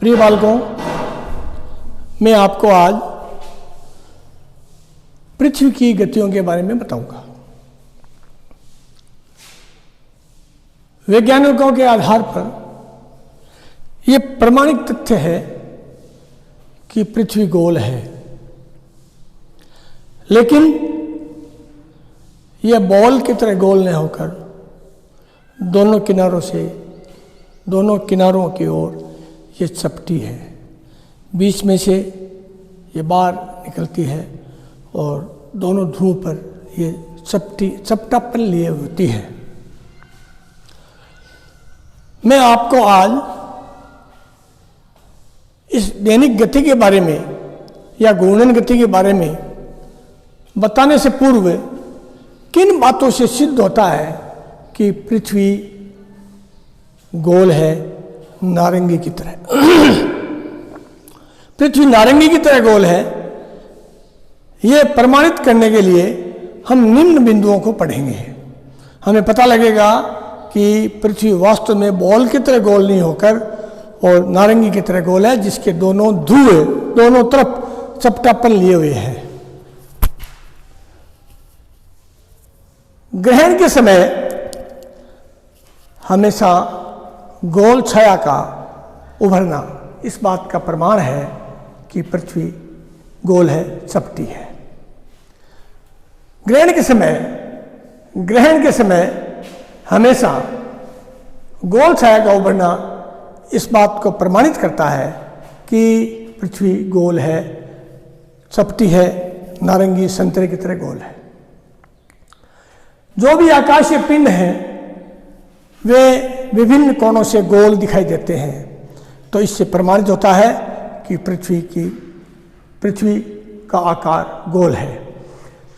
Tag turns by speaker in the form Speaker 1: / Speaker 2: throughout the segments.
Speaker 1: प्रिय बालकों, मैं आपको आज पृथ्वी की गतियों के बारे में बताऊंगा। वैज्ञानिकों के आधार पर यह प्रमाणिक तथ्य है कि पृथ्वी गोल है, लेकिन यह बॉल की तरह गोल नहीं होकर दोनों किनारों की ओर ये चपटी है। बीच में से ये बाहर निकलती है और दोनों ध्रुव पर ये चपटापन लिए होती है। मैं आपको आज इस दैनिक गति के बारे में या घूर्णन गति के बारे में बताने से पूर्व किन बातों से सिद्ध होता है कि पृथ्वी गोल है नारंगी की तरह। पृथ्वी नारंगी की तरह गोल है, यह प्रमाणित करने के लिए हम निम्न बिंदुओं को पढ़ेंगे। हमें पता लगेगा कि पृथ्वी वास्तव में बॉल की तरह गोल नहीं होकर और नारंगी की तरह गोल है, जिसके दोनों ध्रुव दोनों तरफ चपटापन लिए हुए हैं। ग्रहण के समय हमेशा गोल छाया का उभरना इस बात का प्रमाण है कि पृथ्वी गोल है, चपटी है। ग्रहण के समय हमेशा गोल छाया का उभरना इस बात को प्रमाणित करता है कि पृथ्वी गोल है, चपटी है, नारंगी संतरे की तरह गोल है। जो भी आकाशीय पिंड हैं वे विभिन्न कोणों से गोल दिखाई देते हैं, तो इससे प्रमाणित होता है कि पृथ्वी का आकार गोल है।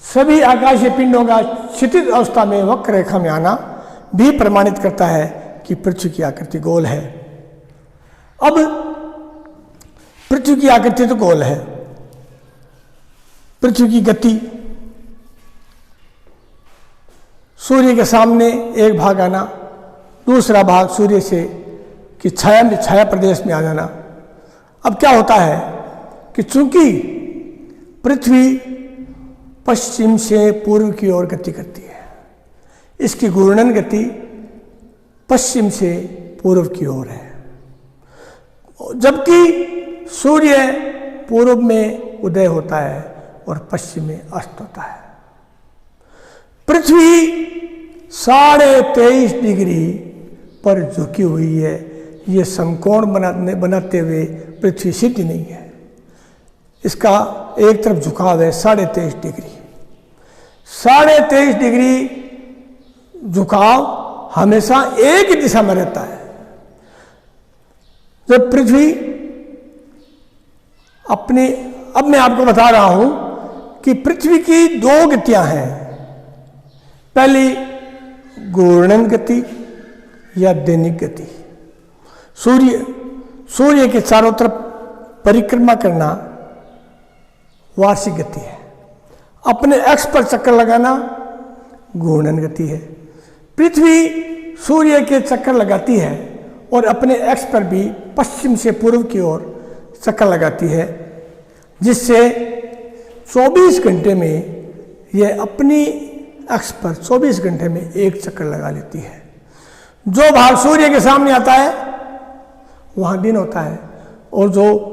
Speaker 1: सभी आकाशीय पिंडों का क्षितिज अवस्था में वक्र रेखा में आना भी प्रमाणित करता है कि पृथ्वी की आकृति गोल है। अब पृथ्वी की आकृति तो गोल है, पृथ्वी की गति सूर्य के सामने एक भाग आना, दूसरा भाग सूर्य से कि छाया प्रदेश में आ जाना। अब क्या होता है कि चूंकि पृथ्वी पश्चिम से पूर्व की ओर गति करती है, इसकी घूर्णन गति पश्चिम से पूर्व की ओर है, जबकि सूर्य पूर्व में उदय होता है और पश्चिम में अस्त होता है। पृथ्वी 23.5 डिग्री पर झुकी हुई है। ये समकोण बनाते हुए पृथ्वी सीधी नहीं है, इसका एक तरफ झुकाव है 23.5 डिग्री। 23.5 डिग्री झुकाव हमेशा एक ही दिशा में रहता है। जब पृथ्वी अब मैं आपको बता रहा हूं कि पृथ्वी की दो गतियां हैं। पहली घूर्णन गति या दैनिक गति। सूर्य के चारों तरफ परिक्रमा करना वार्षिक गति है। अपने अक्ष पर चक्कर लगाना घूर्णन गति है। पृथ्वी सूर्य के चक्कर लगाती है और अपने अक्ष पर भी पश्चिम से पूर्व की ओर चक्कर लगाती है, जिससे 24 घंटे में यह अपनी अक्ष पर 24 घंटे में एक चक्कर लगा लेती है। जो भाग सूर्य के सामने आता है वहां दिन होता है, और जो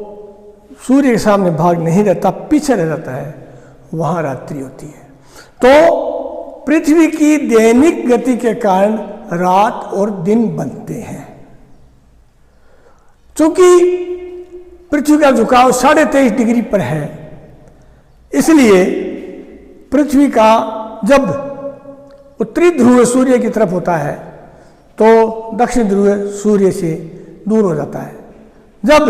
Speaker 1: सूर्य के सामने भाग नहीं रहता, पीछे रह जाता है, वहां रात्रि होती है। तो पृथ्वी की दैनिक गति के कारण रात और दिन बनते हैं। चूंकि पृथ्वी का झुकाव 23.5 डिग्री पर है, इसलिए पृथ्वी का जब उत्तरी ध्रुव सूर्य की तरफ होता है तो दक्षिण ध्रुव सूर्य से दूर हो जाता है। जब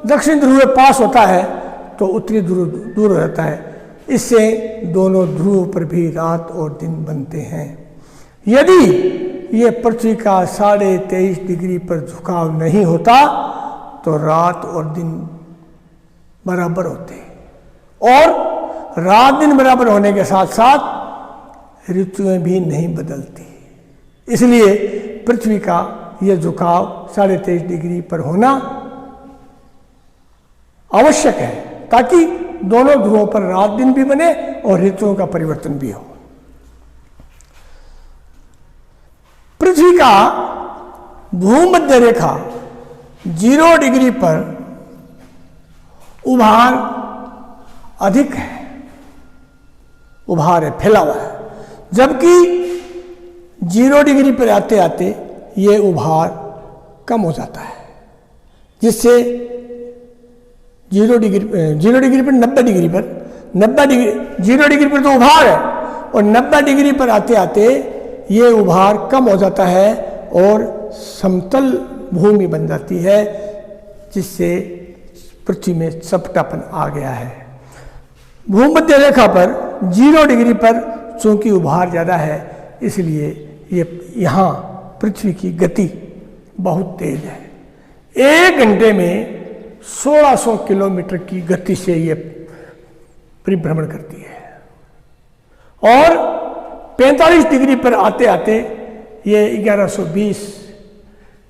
Speaker 1: दक्षिण ध्रुव पास होता है तो उत्तरी ध्रुव दूर हो जाता है। इससे दोनों ध्रुव पर भी रात और दिन बनते हैं। यदि ये पृथ्वी का 23.5 डिग्री पर झुकाव नहीं होता तो रात और दिन बराबर होते, और रात दिन बराबर होने के साथ साथ ऋतुएं भी नहीं बदलती। इसलिए पृथ्वी का यह झुकाव 23.5 डिग्री पर होना आवश्यक है ताकि दोनों ध्रुवों पर रात दिन भी बने और ऋतुओं का परिवर्तन भी हो। पृथ्वी का भूमध्य रेखा 0 डिग्री पर उभार अधिक है, उभार है, फैला हुआ है, जबकि 0 डिग्री पर आते आते ये उभार कम हो जाता है, जिससे 0 डिग्री पर 90 डिग्री पर 0 डिग्री पर तो उभार है और 90 डिग्री पर आते आते ये उभार कम हो जाता है और समतल भूमि बन जाती है, जिससे पृथ्वी में चपटापन आ गया है। भूमध्य रेखा पर 0 डिग्री पर चूंकि उभार ज़्यादा है, इसलिए ये यहाँ पृथ्वी की गति बहुत तेज है। 1 घंटे में 1600 किलोमीटर की गति से ये परिभ्रमण करती है और 45 डिग्री पर आते आते ये 1120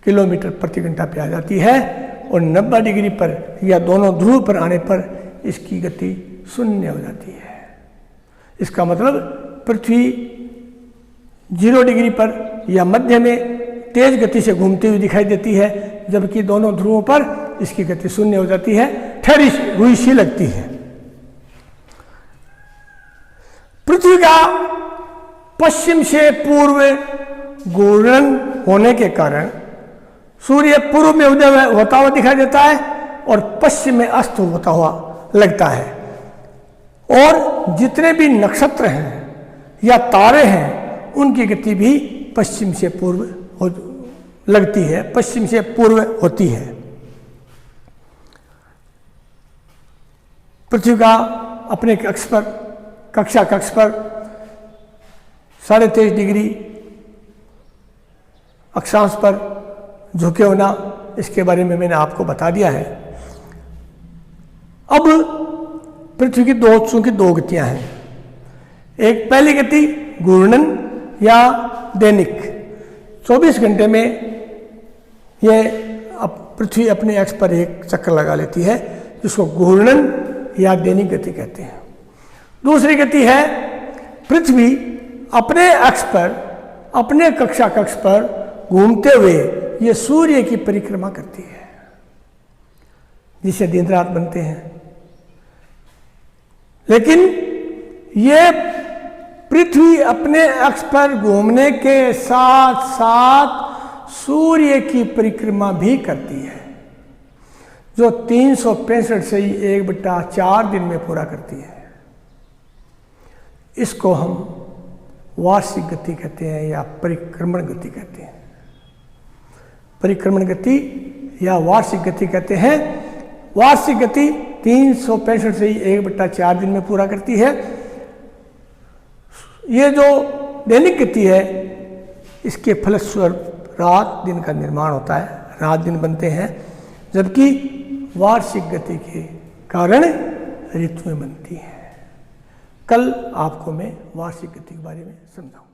Speaker 1: किलोमीटर प्रति घंटा पे आ जाती है और 90 डिग्री पर या दोनों ध्रुव पर आने पर इसकी गति शून्य हो जाती है। इसका मतलब पृथ्वी 0 डिग्री पर या मध्य में तेज गति से घूमती हुई दिखाई देती है, जबकि दोनों ध्रुवों पर इसकी गति शून्य हो जाती है, ठहरी हुई सी लगती है। पृथ्वी का पश्चिम से पूर्व घूर्णन होने के कारण सूर्य पूर्व में उदय होता हुआ दिखाई देता है और पश्चिम में अस्त होता हुआ लगता है, और जितने भी नक्षत्र हैं या तारे हैं उनकी गति भी पश्चिम से पूर्व लगती है, पश्चिम से पूर्व होती है। पृथ्वी का अपने अक्ष पर, कक्षा कक्ष पर 23.5 डिग्री अक्षांश पर झुके होना, इसके बारे में मैंने आपको बता दिया है। अब पृथ्वी की दो गतियां हैं। एक पहली गति घूर्णन या दैनिक, 24 घंटे में यह पृथ्वी अपने अक्ष पर एक चक्कर लगा लेती है, जिसको घूर्णन या दैनिक गति कहते हैं। दूसरी गति है पृथ्वी अपने अक्ष पर, अपने कक्षा कक्ष पर घूमते हुए ये सूर्य की परिक्रमा करती है, जिसे दिन रात बनते हैं। लेकिन ये पृथ्वी अपने अक्ष पर घूमने के साथ साथ सूर्य की परिक्रमा भी करती है, जो 365 से ही 1/4 दिन में पूरा करती है। इसको हम वार्षिक गति कहते हैं या परिक्रमण गति कहते हैं। परिक्रमण गति या वार्षिक गति कहते हैं। वार्षिक गति 365 से ही 1/4 दिन में पूरा करती है। ये जो दैनिक गति है, इसके फलस्वरूप रात दिन का निर्माण होता है, रात दिन बनते हैं, जबकि वार्षिक गति के कारण ऋतुएं बनती हैं। कल आपको मैं वार्षिक गति के बारे में समझाऊंगा।